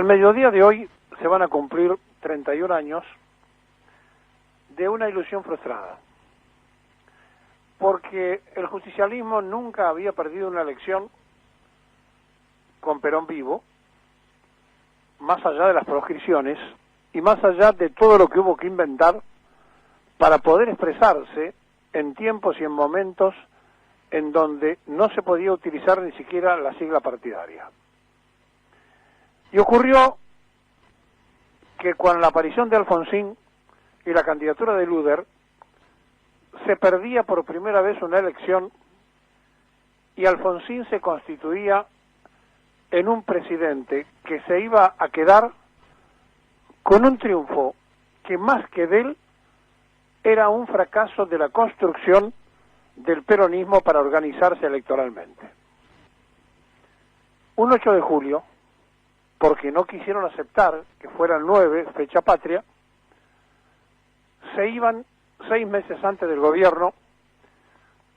Al mediodía de hoy se van a cumplir 31 años de una ilusión frustrada, porque el justicialismo nunca había perdido una elección con Perón vivo, más allá de las proscripciones y más allá de todo lo que hubo que inventar para poder expresarse en tiempos y en momentos en donde no se podía utilizar ni siquiera la sigla partidaria. Y ocurrió que con la aparición de Alfonsín y la candidatura de Luder, se perdía por primera vez una elección y Alfonsín se constituía en un presidente que se iba a quedar con un triunfo que más que de él era un fracaso de la construcción del peronismo para organizarse electoralmente. Un 8 de julio, porque no quisieron aceptar que fuera el 9, fecha patria, se iban 6 meses antes del gobierno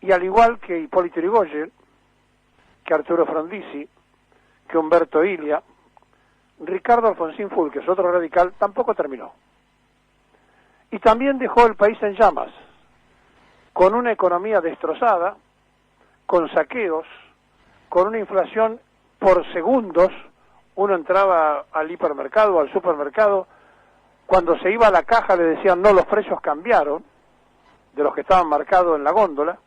y al igual que Hipólito Yrigoyen, que Arturo Frondizi, que Humberto Ilia, Ricardo Alfonsín Fulques, otro radical, tampoco terminó. Y también dejó el país en llamas, con una economía destrozada, con saqueos, con una inflación por segundos. Uno entraba al hipermercado o al supermercado, cuando se iba a la caja le decían no, los precios cambiaron, de los que estaban marcados en la góndola,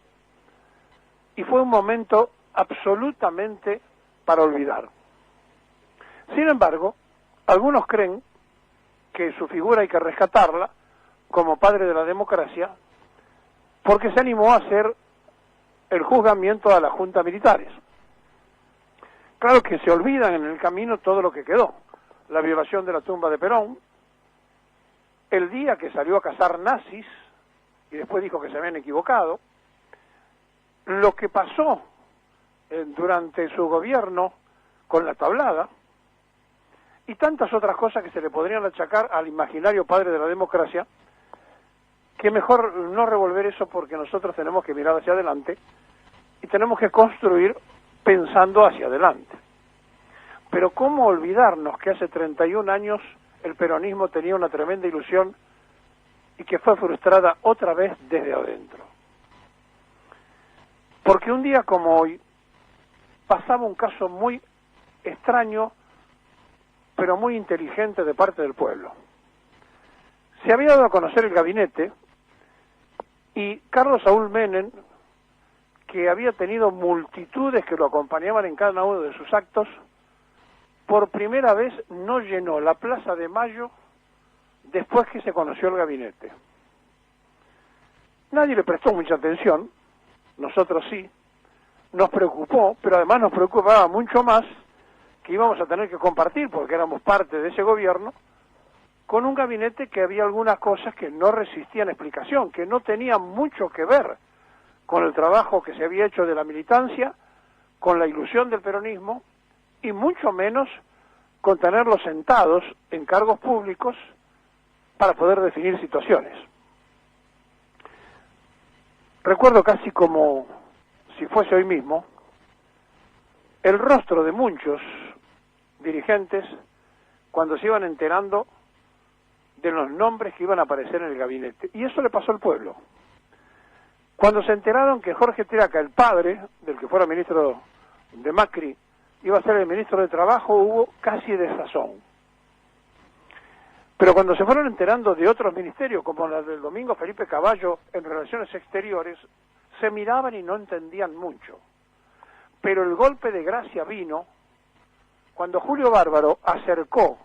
y fue un momento absolutamente para olvidar. Sin embargo, algunos creen que su figura hay que rescatarla como padre de la democracia, porque se animó a hacer el juzgamiento a las juntas militares. Claro que se olvidan en el camino todo lo que quedó. La violación de la tumba de Perón, el día que salió a cazar nazis, y después dijo que se habían equivocado, lo que pasó durante su gobierno con la tablada, y tantas otras cosas que se le podrían achacar al imaginario padre de la democracia, que mejor no revolver eso porque nosotros tenemos que mirar hacia adelante y tenemos que construir pensando hacia adelante. Pero ¿cómo olvidarnos que hace 31 años el peronismo tenía una tremenda ilusión y que fue frustrada otra vez desde adentro? Porque un día como hoy pasaba un caso muy extraño, pero muy inteligente de parte del pueblo. Se había dado a conocer el gabinete y Carlos Saúl Menem, que había tenido multitudes que lo acompañaban en cada uno de sus actos, por primera vez no llenó la Plaza de Mayo después que se conoció el gabinete. Nadie le prestó mucha atención, nosotros sí, nos preocupó, pero además nos preocupaba mucho más que íbamos a tener que compartir, porque éramos parte de ese gobierno, con un gabinete que había algunas cosas que no resistían explicación, que no tenían mucho que ver con el trabajo que se había hecho de la militancia, con la ilusión del peronismo, y mucho menos con tenerlos sentados en cargos públicos para poder definir situaciones. Recuerdo casi como si fuese hoy mismo el rostro de muchos dirigentes cuando se iban enterando de los nombres que iban a aparecer en el gabinete. Y eso le pasó al pueblo. Cuando se enteraron que Jorge Tiraca, el padre del que fuera ministro de Macri, iba a ser el ministro de Trabajo, hubo casi desazón. Pero cuando se fueron enterando de otros ministerios, como la del Domingo Felipe Caballo en Relaciones Exteriores, se miraban y no entendían mucho. Pero el golpe de gracia vino cuando Julio Bárbaro acercó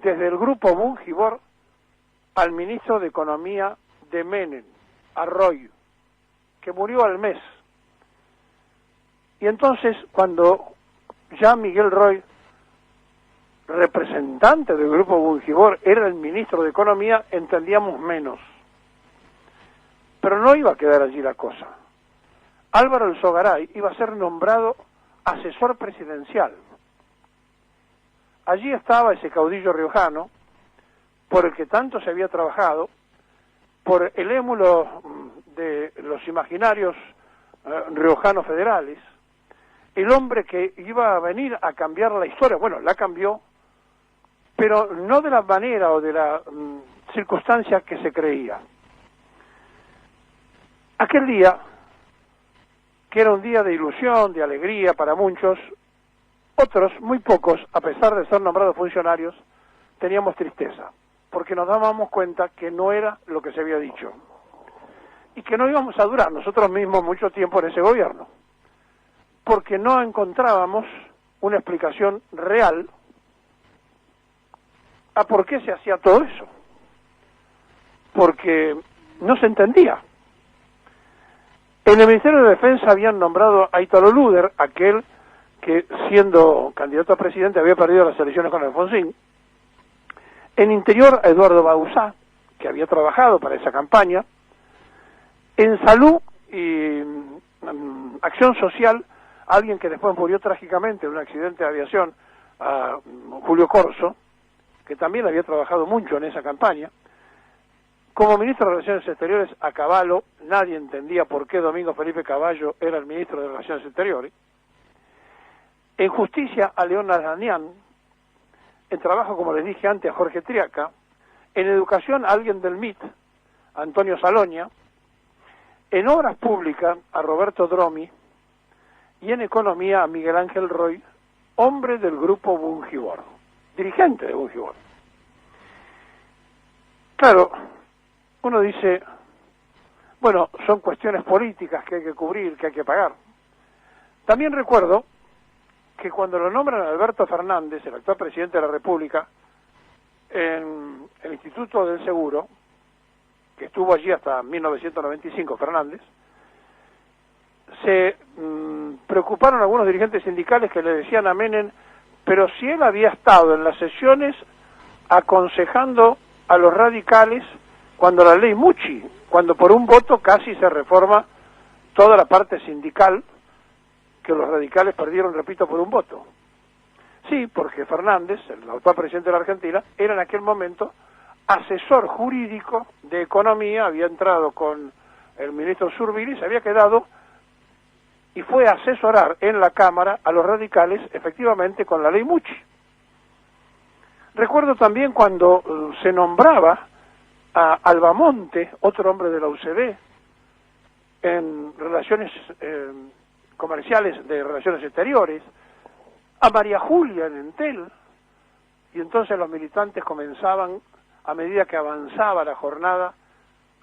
desde el grupo Bungibor al ministro de Economía de Menem, Arroyo, que murió al mes. Y entonces, cuando ya Miguel Roy, representante del grupo Bungibor, era el ministro de Economía, entendíamos menos. Pero no iba a quedar allí la cosa. Álvaro Elsogaray iba a ser nombrado asesor presidencial. Allí estaba ese caudillo riojano, por el que tanto se había trabajado, por el émulo de los imaginarios riojanos federales, el hombre que iba a venir a cambiar la historia. Bueno, la cambió pero no de la manera o de la circunstancia que se creía. Aquel día, que era un día de ilusión, de alegría para muchos, otros, muy pocos, a pesar de ser nombrados funcionarios, teníamos tristeza, porque nos dábamos cuenta que no era lo que se había dicho, y que no íbamos a durar nosotros mismos mucho tiempo en ese gobierno, porque no encontrábamos una explicación real a por qué se hacía todo eso, porque no se entendía. En el Ministerio de Defensa habían nombrado a Ítalo Luder, aquel que siendo candidato a presidente había perdido las elecciones con Alfonsín. En Interior a Eduardo Bauzá, que había trabajado para esa campaña. En Salud y Acción Social, alguien que después murió trágicamente en un accidente de aviación, a Julio Corso, que también había trabajado mucho en esa campaña. Como ministro de Relaciones Exteriores, a Cavallo, nadie entendía por qué Domingo Felipe Cavallo era el ministro de Relaciones Exteriores. En Justicia, a León Aranián. En Trabajo, como les dije antes, a Jorge Triaca. En Educación, a alguien del MIT, a Antonio Saloña. En Obras Públicas, a Roberto Dromi. Y en Economía, a Miguel Ángel Roy, hombre del grupo Bungibor, dirigente de Bungibor. Claro, uno dice, bueno, son cuestiones políticas que hay que cubrir, que hay que pagar. También recuerdo que cuando lo nombran a Alberto Fernández, el actual presidente de la República, en el Instituto del Seguro, que estuvo allí hasta 1995, Fernández, se preocuparon algunos dirigentes sindicales que le decían a Menem, pero si él había estado en las sesiones aconsejando a los radicales cuando la ley Mucci, cuando por un voto casi se reforma toda la parte sindical, que los radicales perdieron, repito, por un voto. Sí, porque Fernández, el actual presidente de la Argentina, era en aquel momento asesor jurídico de Economía, había entrado con el ministro Survili, se había quedado y fue a asesorar en la Cámara a los radicales, efectivamente, con la ley Mucci. Recuerdo también cuando se nombraba a Albamonte, otro hombre de la UCD, en relaciones comerciales de Relaciones Exteriores, a María Julia en Entel, y entonces los militantes comenzaban, a medida que avanzaba la jornada,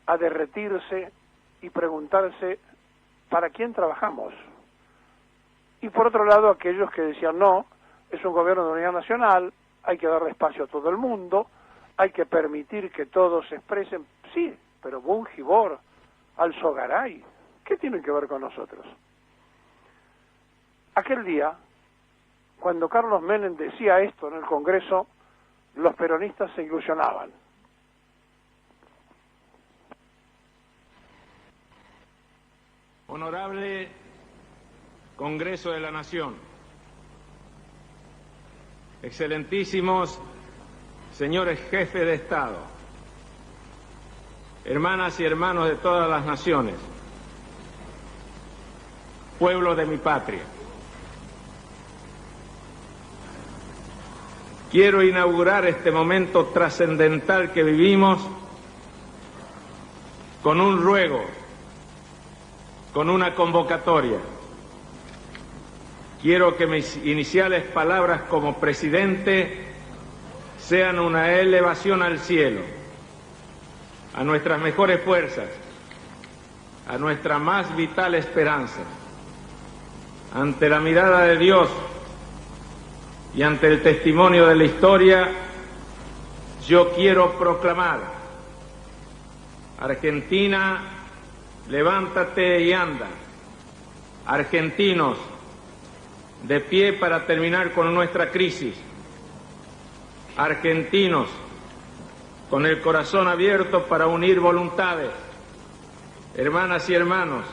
a derretirse y preguntarse ¿para quién trabajamos? Y por otro lado, aquellos que decían, no, es un gobierno de unidad nacional, hay que darle espacio a todo el mundo, hay que permitir que todos se expresen. Sí, pero Bungibor, Alzogaray, ¿qué tienen que ver con nosotros? Aquel día, cuando Carlos Menem decía esto en el Congreso, los peronistas se ilusionaban. Honorable Congreso de la Nación, excelentísimos señores jefes de Estado, hermanas y hermanos de todas las naciones, pueblo de mi patria. Quiero inaugurar este momento trascendental que vivimos con un ruego, con una convocatoria. Quiero que mis iniciales palabras como presidente sean una elevación al cielo, a nuestras mejores fuerzas, a nuestra más vital esperanza. Ante la mirada de Dios y ante el testimonio de la historia, yo quiero proclamar: Argentina, levántate y anda. Argentinos, de pie para terminar con nuestra crisis. Argentinos, con el corazón abierto para unir voluntades. Hermanas y hermanos,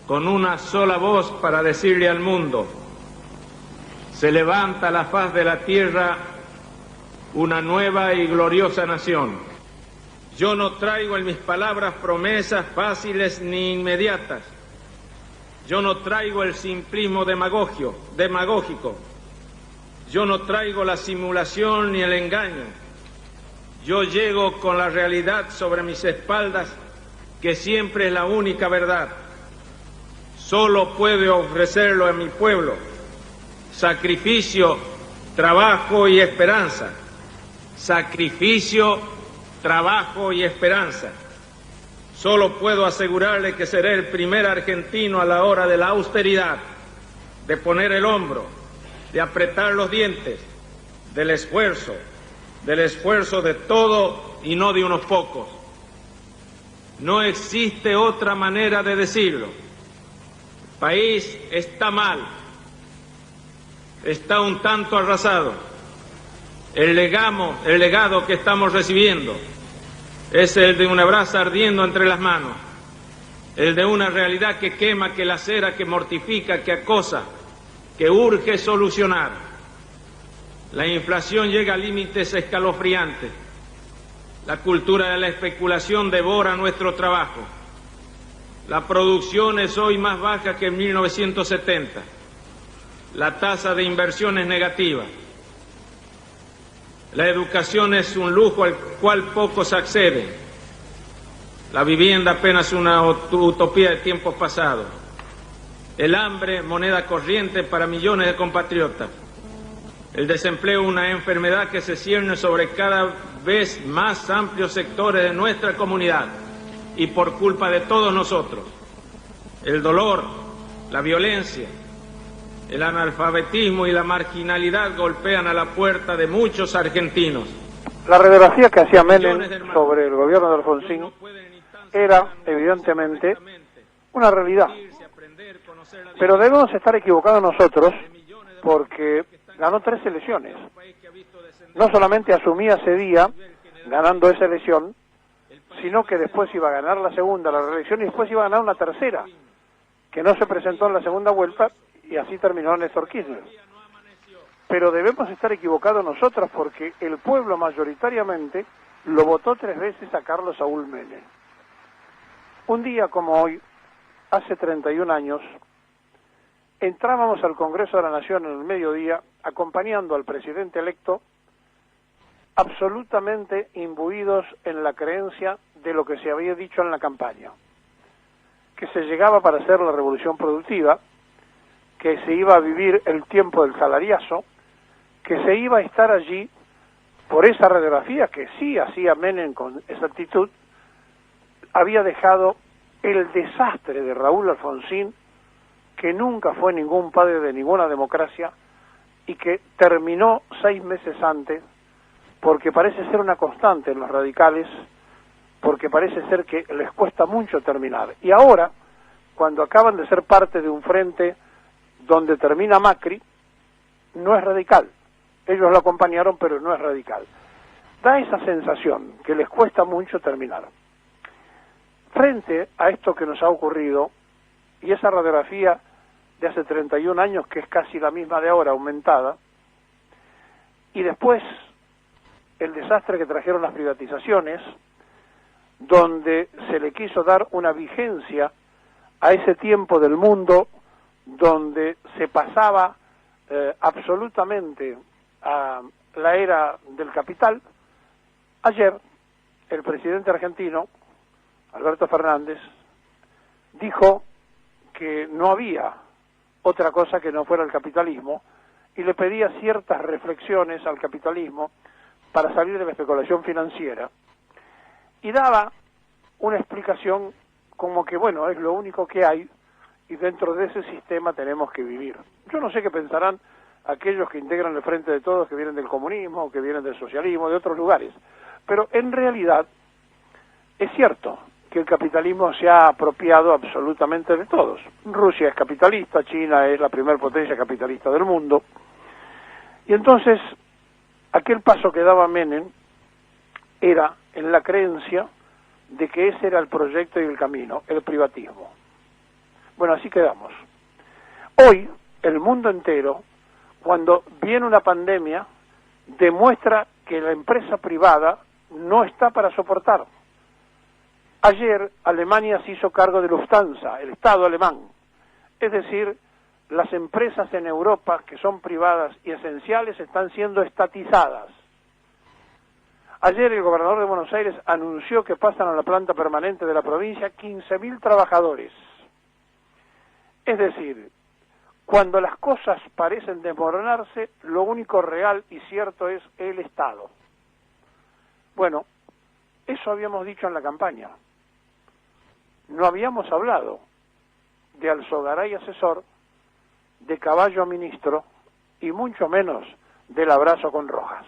con una sola voz para decirle al mundo: se levanta a la faz de la tierra una nueva y gloriosa nación. Yo no traigo en mis palabras promesas fáciles ni inmediatas. Yo no traigo el simplismo demagógico. Yo no traigo la simulación ni el engaño. Yo llego con la realidad sobre mis espaldas, que siempre es la única verdad. Solo puedo ofrecerlo a mi pueblo: sacrificio, trabajo y esperanza. Sacrificio, trabajo y esperanza. Solo puedo asegurarle que seré el primer argentino a la hora de la austeridad, de poner el hombro, de apretar los dientes, del esfuerzo de todo y no de unos pocos. No existe otra manera de decirlo. El país está mal, está un tanto arrasado. El legado que estamos recibiendo es el de una brasa ardiendo entre las manos, el de una realidad que quema, que lacera, que mortifica, que acosa, que urge solucionar. La inflación llega a límites escalofriantes. La cultura de la especulación devora nuestro trabajo. La producción es hoy más baja que en 1970. La tasa de inversión es negativa. La educación es un lujo al cual pocos acceden. La vivienda apenas una utopía de tiempos pasados. El hambre, moneda corriente para millones de compatriotas. El desempleo, una enfermedad que se cierne sobre cada vez más amplios sectores de nuestra comunidad y por culpa de todos nosotros. El dolor, la violencia, el analfabetismo y la marginalidad golpean a la puerta de muchos argentinos. La radiografía que hacía Menem sobre el gobierno de Alfonsín era, evidentemente, una realidad. Pero debemos estar equivocados nosotros, porque ganó 3 elecciones. No solamente asumía ese día, ganando esa elección, sino que después iba a ganar la segunda, la reelección, y después iba a ganar una tercera, que no se presentó en la segunda vuelta, y así terminó Néstor Kirchner. Pero debemos estar equivocados nosotros, porque el pueblo mayoritariamente lo votó 3 veces a Carlos Saúl Menem. Un día como hoy, hace 31 años, entrábamos al Congreso de la Nación en el mediodía, acompañando al presidente electo, absolutamente imbuidos en la creencia de lo que se había dicho en la campaña, que se llegaba para hacer la revolución productiva, que se iba a vivir el tiempo del salariazo, que se iba a estar allí por esa radiografía que sí hacía Menem con exactitud. Había dejado el desastre de Raúl Alfonsín, que nunca fue ningún padre de ninguna democracia y que terminó 6 meses antes, porque parece ser una constante en los radicales, porque parece ser que les cuesta mucho terminar. Y ahora, cuando acaban de ser parte de un frente donde termina Macri, no es radical. Ellos lo acompañaron, pero no es radical. Da esa sensación que les cuesta mucho terminar. Frente a esto que nos ha ocurrido, y esa radiografía de hace 31 años, que es casi la misma de ahora, aumentada, y después el desastre que trajeron las privatizaciones, donde se le quiso dar una vigencia a ese tiempo del mundo donde se pasaba absolutamente a la era del capital. Ayer el presidente argentino, Alberto Fernández, dijo que no había otra cosa que no fuera el capitalismo, y le pedía ciertas reflexiones al capitalismo para salir de la especulación financiera, y daba una explicación como que, bueno, es lo único que hay, y dentro de ese sistema tenemos que vivir. Yo no sé qué pensarán aquellos que integran el Frente de Todos, que vienen del comunismo, que vienen del socialismo, de otros lugares, pero en realidad es cierto que el capitalismo se ha apropiado absolutamente de todos. Rusia es capitalista, China es la primer potencia capitalista del mundo, y entonces aquel paso que daba Menem era en la creencia de que ese era el proyecto y el camino, el privatismo. Bueno, así quedamos. Hoy, el mundo entero, cuando viene una pandemia, demuestra que la empresa privada no está para soportar. Ayer Alemania se hizo cargo de Lufthansa, el Estado alemán, es decir, las empresas en Europa que son privadas y esenciales están siendo estatizadas. Ayer el gobernador de Buenos Aires anunció que pasan a la planta permanente de la provincia 15.000 trabajadores. Es decir, cuando las cosas parecen desmoronarse, lo único real y cierto es el Estado. Bueno, eso habíamos dicho en la campaña. No habíamos hablado de Alzogaray asesor, de Caballo ministro y mucho menos del abrazo con Rojas.